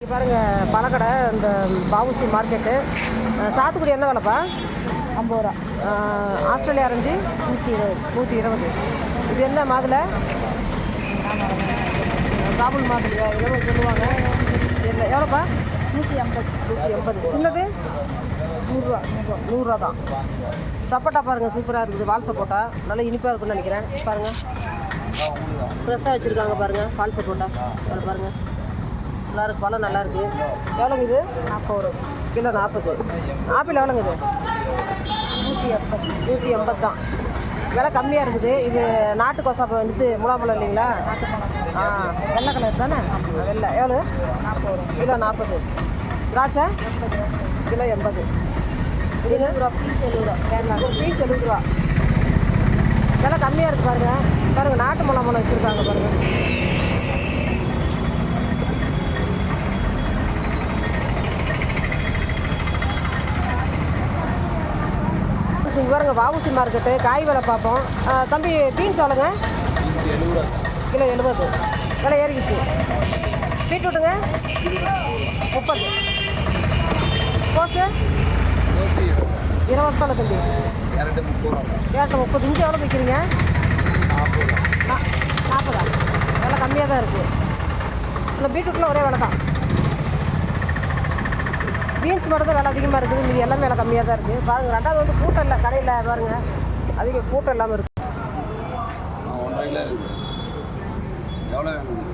இங்கே பாருங்கள் பழக்கடை இந்த பாவுசி மார்க்கெட்டு. சாத்துக்குடி என்ன விலைப்பா? 50 ரூபா. Australia orange 120. இது என்ன மாதுளை? காபூல் மாதுளை எவ்வளோ சொல்லுவாங்க இல்லை எவ்வளோப்பா? 180. சின்னது 100 ரூபா. 100 ரூபா தான். சப்போட்டா பாருங்கள் சூப்பராக இருக்குது. வால் சப்போட்டா நல்லா இனிப்பாக இருக்குன்னு நினைக்கிறேன். பாருங்கள் ஃப்ரெஷ்ஷாக வச்சுருக்காங்க பாருங்கள். பால் சப்போட்டா அதில் பாருங்கள் நல்லாயிருக்கு. பழம் நல்லாயிருக்கு. எவ்வளோங்க இது? 40 ரூபா. கிலோ 40. ஆப்பிள் எவ்வளோங்க இது? 180. 180 தான். விலை கம்மியாக இருக்குது. இது நாட்டு கொசாப்பை வந்துட்டு முலாம்பழம் இல்லைங்களா? வெள்ளை கலர் தானே? வெள்ளை எவ்வளோ? 40 ரூபா. கிலோ 40. திராட்சை கிலோ 80. இது 70 ரூபா. பீஸ் 70 ரூபா. கேரளா ஒரு பீஸ் 70 ரூபா. விலை கம்மியாக இருக்குது பாருங்கள். பாருங்கள் நாட்டு முலாம்பழம் வச்சுருக்காங்க பாருங்கள். இங்கே பாருங்க வாவுசி மார்க்கெட்டு. காய் விலை பார்ப்போம். தம்பி பீன்ஸ் எவ்வளோங்க? கிலோ 70. விலை ஏறிக்கிச்சு. பீட்ரூட்டுங்க 30. கோஸு 20 தம்பி. கேரட்டு 30. இஞ்சி எவ்வளோ விற்கிறீங்க? 40. விலை கம்மியாக தான் இருக்குது. இல்லை பீட்ரூட்டில் ஒரே விலை தான். பீன்ஸ் மட்டும் தான் விலை அதிகமாக இருக்குது. மீதி எல்லாமே விலை கம்மியாக தான் இருக்குது. பாருங்கள் ரெண்டாவது வந்து கூட்டம் இல்லை கடையில். பாருங்கள் அதிக கூட்டம் இல்லாமல் இருக்குது. 1.5 கிலோ இருக்குது. எவ்வளோ வேணும்?